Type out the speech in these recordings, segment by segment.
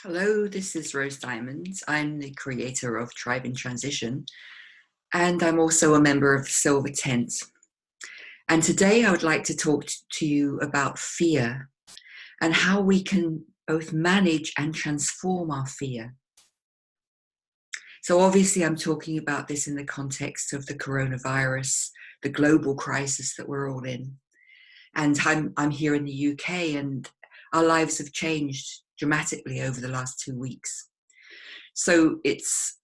Hello, this is Rose Diamond. I'm the creator of Tribe in Transition, and I'm also a member of Silver Tent. And today I would like to talk to you about fear and how we can both manage and transform our fear. So obviously I'm talking about this in the context of the coronavirus, the global crisis that we're all in. And I'm here in the UK, and our lives have changed dramatically over the last 2 weeks. So it's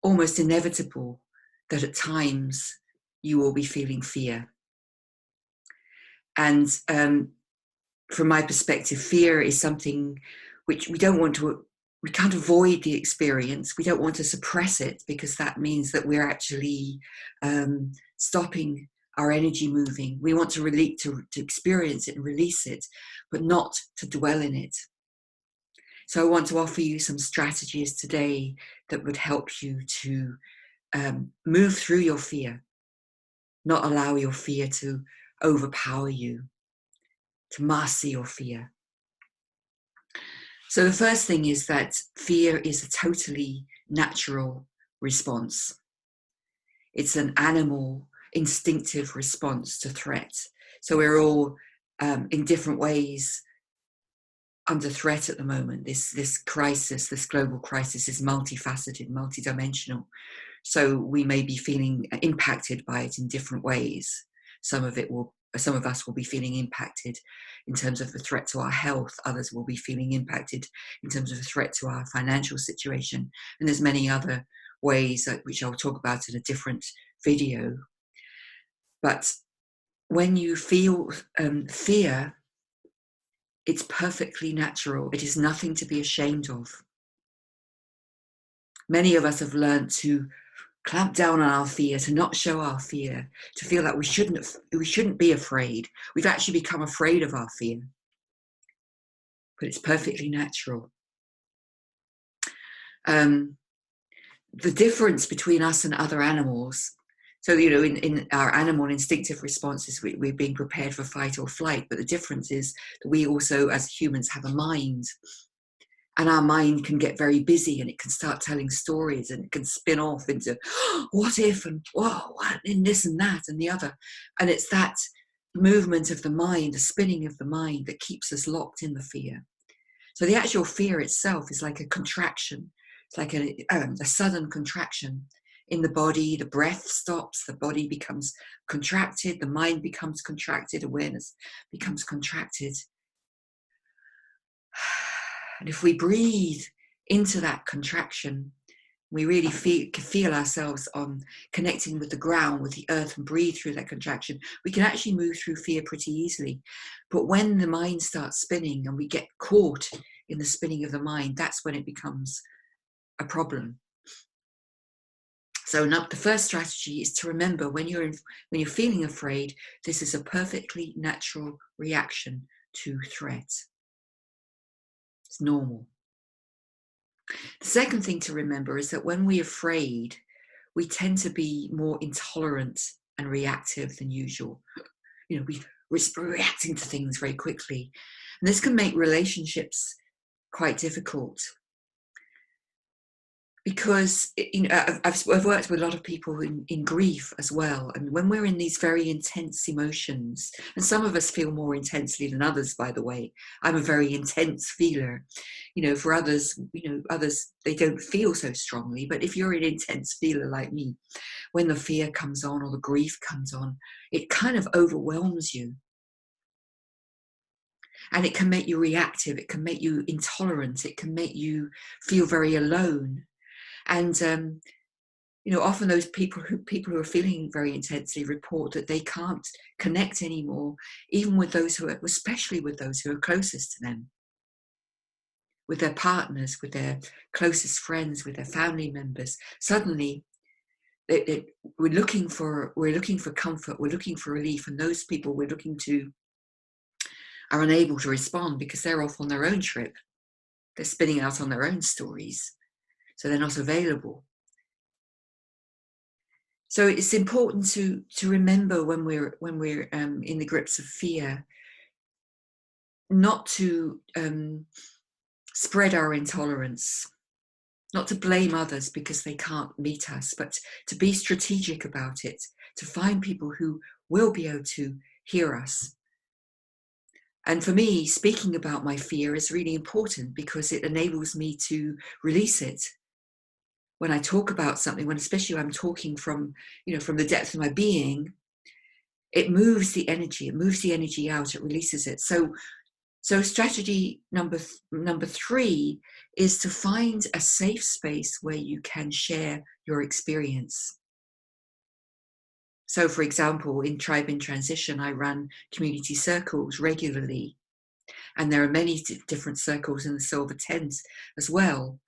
almost inevitable that at times you will be feeling fear. And from my perspective, fear is something which we can't avoid the experience. We don't want to suppress it, because that means that we're actually stopping our energy moving. We want to experience it and release it, but not to dwell in it. So I want to offer you some strategies today that would help you to move through your fear, not allow your fear to overpower you, to master your fear. So the first thing is that fear is a totally natural response. It's an animal instinctive response to threat. So we're all in different ways under threat at the moment. This crisis, this global crisis, is multifaceted, multidimensional. So we may be feeling impacted by it in different ways. Some of us will be feeling impacted in terms of the threat to our health. Others will be feeling impacted in terms of the threat to our financial situation. And there's many other ways which I'll talk about in a different video. But when you feel fear, it's perfectly natural. It is nothing to be ashamed of. Many of us have learned to clamp down on our fear, to not show our fear, to feel like we shouldn't be afraid. We've actually become afraid of our fear. But it's perfectly natural. The difference between us and other animals, so in our animal instinctive responses, we're being prepared for fight or flight, but the difference is that we also, as humans, have a mind. And our mind can get very busy, and it can start telling stories, and it can spin off into what if, and whoa, what, and this and that and the other. And it's that movement of the mind, the spinning of the mind, that keeps us locked in the fear. So the actual fear itself is like a contraction. It's like a sudden contraction in the body. The breath stops, the body becomes contracted, the mind becomes contracted, awareness becomes contracted. And if we breathe into that contraction, we really feel ourselves connecting with the ground, with the earth, and breathe through that contraction, we can actually move through fear pretty easily. But when the mind starts spinning and we get caught in the spinning of the mind, that's when it becomes a problem. So the first strategy is to remember, when you're feeling afraid, this is a perfectly natural reaction to threat. It's normal. The second thing to remember is that when we're afraid, we tend to be more intolerant and reactive than usual. We're reacting to things very quickly. And this can make relationships quite difficult. Because I've worked with a lot of people in grief as well, and when we're in these very intense emotions, and some of us feel more intensely than others, by the way. I'm a very intense feeler. For others, they don't feel so strongly. But if you're an intense feeler like me, when the fear comes on or the grief comes on, it kind of overwhelms you, and it can make you reactive. It can make you intolerant. It can make you feel very alone. And often those people who are feeling very intensely report that they can't connect anymore, even with especially with those who are closest to them, with their partners, with their closest friends, with their family members. Suddenly, we're looking for comfort, we're looking for relief, and those people we're looking to are unable to respond because they're off on their own trip. They're spinning out on their own stories, so they're not available. So it's important to remember when we're in the grips of fear, not to spread our intolerance, not to blame others because they can't meet us, but to be strategic about it, to find people who will be able to hear us. And for me, speaking about my fear is really important because it enables me to release it. When I talk about something, when especially when I'm talking from, from the depth of my being, it moves the energy out, it releases it. So strategy number 3 is to find a safe space where you can share your experience. So, for example, in Tribe in Transition, I run community circles regularly, and there are many different circles in the Silver Tent as well,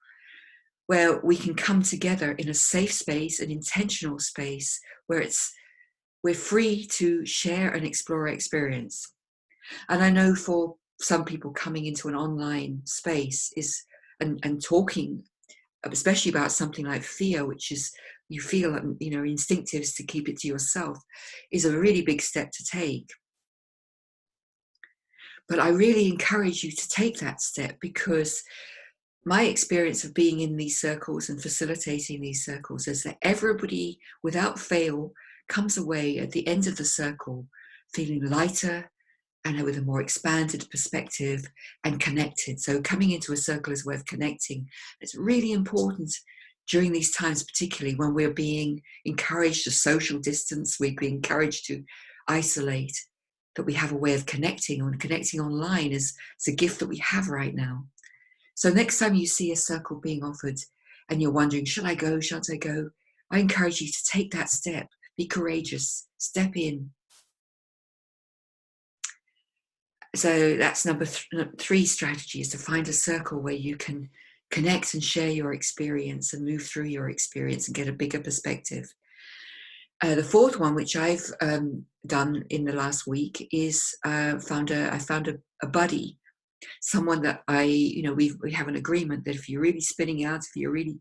where we can come together in a safe space, an intentional space, where we're free to share and explore our experience. And I know for some people, coming into an online space and talking, especially about something like fear, which is, you feel, instinctive is to keep it to yourself, is a really big step to take. But I really encourage you to take that step, because my experience of being in these circles and facilitating these circles is that everybody, without fail, comes away at the end of the circle feeling lighter and with a more expanded perspective and connected. So coming into a circle is worth connecting. It's really important during these times, particularly when we're being encouraged to social distance, we're being encouraged to isolate, that we have a way of connecting, and connecting online is a gift that we have right now. So next time you see a circle being offered and you're wondering, should I go, shan't I go? I encourage you to take that step. Be courageous. Step in. So that's number 3 strategy, is to find a circle where you can connect and share your experience and move through your experience and get a bigger perspective. The 4th one, which I've done in the last week, is I found a buddy, someone that we have an agreement that if you're really spinning out, if you're really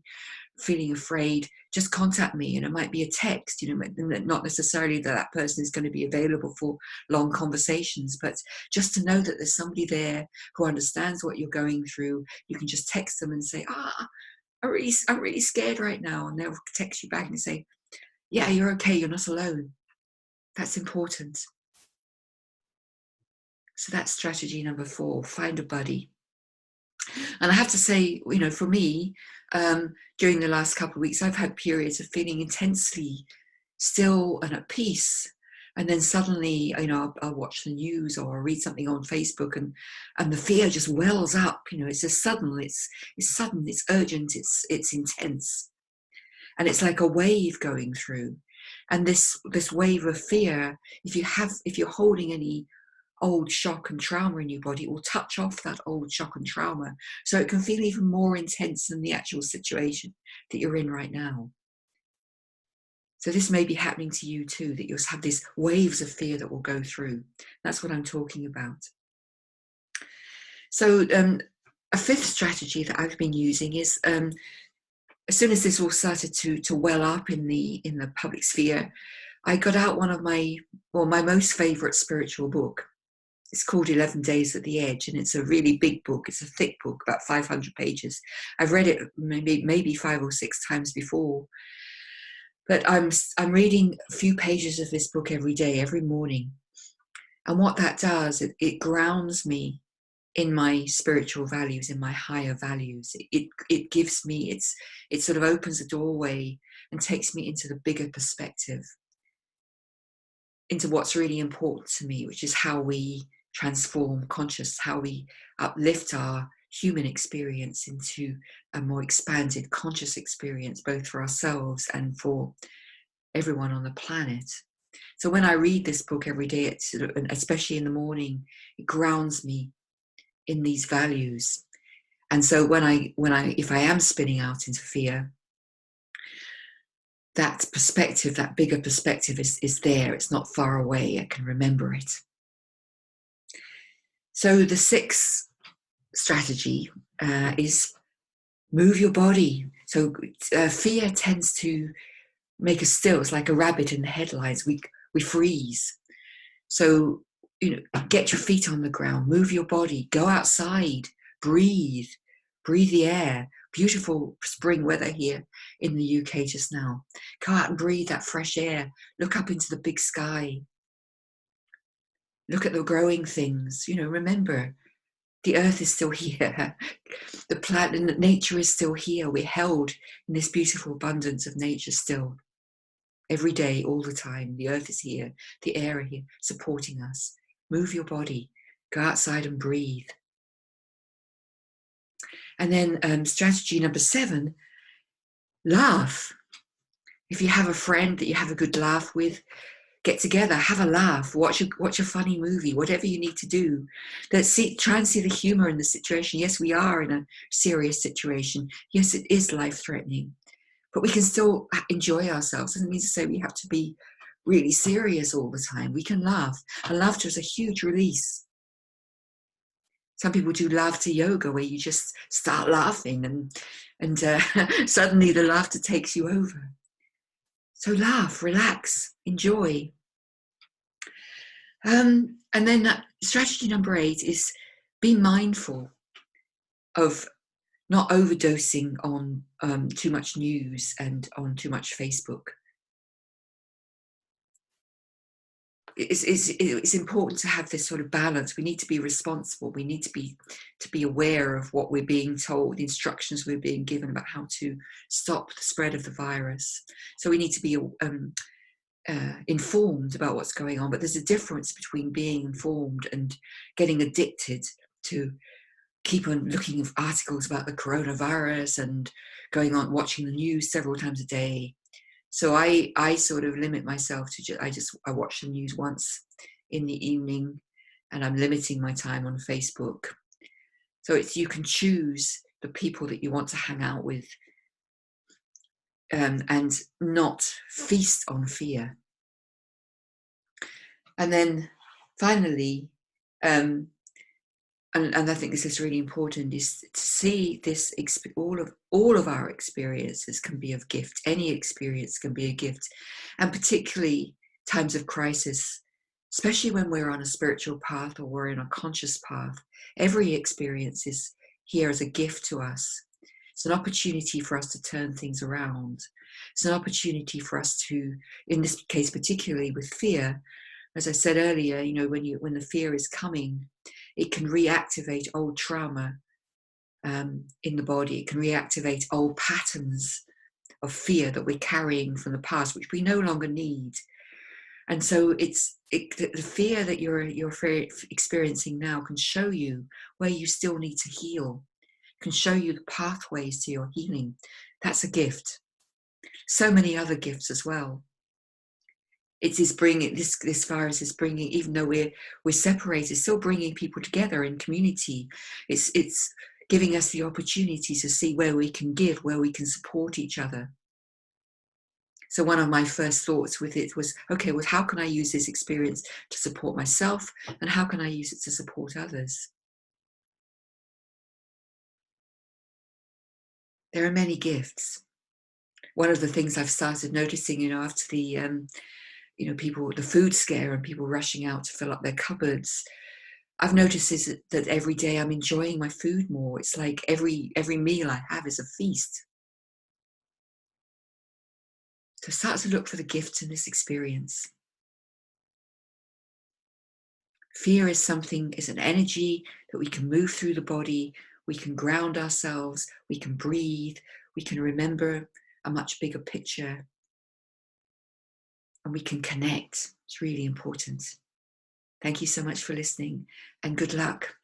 feeling afraid, just contact me. And it might be a text, not necessarily that person is going to be available for long conversations, but just to know that there's somebody there who understands what you're going through. You can just text them and say, I'm really scared right now. And they'll text you back and say, yeah, you're okay. You're not alone. That's important. So that's strategy number 4, find a buddy. And I have to say, for me, during the last couple of weeks, I've had periods of feeling intensely still and at peace. And then suddenly, I'll watch the news or I'll read something on Facebook, and the fear just wells up. It's just sudden. It's sudden. It's urgent. It's intense, and it's like a wave going through. And this wave of fear, if you're holding any old shock and trauma in your body, it will touch off that old shock and trauma, so it can feel even more intense than the actual situation that you're in right now. So this may be happening to you too, that you'll have these waves of fear that will go through. That's what I'm talking about. So a 5th strategy that I've been using is, as soon as this all started to well up in the public sphere, I got out one of my most favorite spiritual book. It's called 11 Days at the Edge, and it's a really big book. It's a thick book, about 500 pages. I've read it maybe 5 or 6 times before. But I'm reading a few pages of this book every day, every morning. And what that does, it grounds me in my spiritual values, in my higher values. It gives me, it sort of opens a doorway and takes me into the bigger perspective, into what's really important to me, which is how we transform conscious, how we uplift our human experience into a more expanded conscious experience, both for ourselves and for everyone on the planet. So when I read this book every day, especially in the morning, it grounds me in these values. And so if I am spinning out into fear, that perspective, that bigger perspective is there. It's not far away. I can remember it. So the 6th strategy is move your body. So fear tends to make us still. It's like a rabbit in the headlights. We freeze. So, get your feet on the ground, move your body, go outside, breathe, Breathe the air. Beautiful spring weather here in the UK just now. Go out and breathe that fresh air. Look up into the big sky. Look at the growing things. Remember, the earth is still here. The planet, nature is still here. We're held in this beautiful abundance of nature still. Every day, all the time, the earth is here. The air is here, supporting us. Move your body. Go outside and breathe. And then strategy number 7, laugh. If you have a friend that you have a good laugh with, get together, have a laugh, watch a funny movie, whatever you need to do. Try and see the humor in the situation. Yes, we are in a serious situation. Yes, it is life-threatening, but we can still enjoy ourselves. Doesn't mean to say we have to be really serious all the time. We can laugh, and laughter is a huge release. Some people do laughter yoga, where you just start laughing and suddenly the laughter takes you over. So laugh, relax, enjoy. And then strategy number 8 is be mindful of not overdosing on too much news and on too much Facebook. It's important to have this sort of balance. We need to be responsible. We need to be aware of what we're being told, the instructions we're being given about how to stop the spread of the virus. So we need to be informed about what's going on. But there's a difference between being informed and getting addicted to keep on looking at articles about the coronavirus and going on watching the news several times a day. So I sort of limit myself to I watch the news once in the evening, and I'm limiting my time on Facebook. So you can choose the people that you want to hang out with, and not feast on fear. And then finally, and I think this is really important, is to see this all of our experiences can be of gift. Any experience can be a gift, and particularly times of crisis, especially when we're on a spiritual path or we're in a conscious path. Every experience is here as a gift to us. It's an opportunity for us to turn things around. It's an opportunity for us to, in this case particularly with fear, as I said earlier, when the fear is coming, it can reactivate old trauma in the body. It can reactivate old patterns of fear that we're carrying from the past, which we no longer need. And so the fear that you're experiencing now can show you where you still need to heal, can show you the pathways to your healing. That's a gift. So many other gifts as well. It is bringing this virus is bringing, even though we're separated, still bringing people together in community. It's giving us the opportunity to see where we can give, where we can support each other. So one of my first thoughts with it was, okay, well, how can I use this experience to support myself, and how can I use it to support others? There are many gifts. One of the things I've started noticing, after the the food scare and people rushing out to fill up their cupboards, I've noticed is that every day I'm enjoying my food more. It's like every meal I have is a feast. So start to look for the gifts in this experience. Fear is an energy that we can move through the body. We can ground ourselves. We can breathe. We can remember a much bigger picture. And we can connect. It's really important. Thank you so much for listening, and good luck.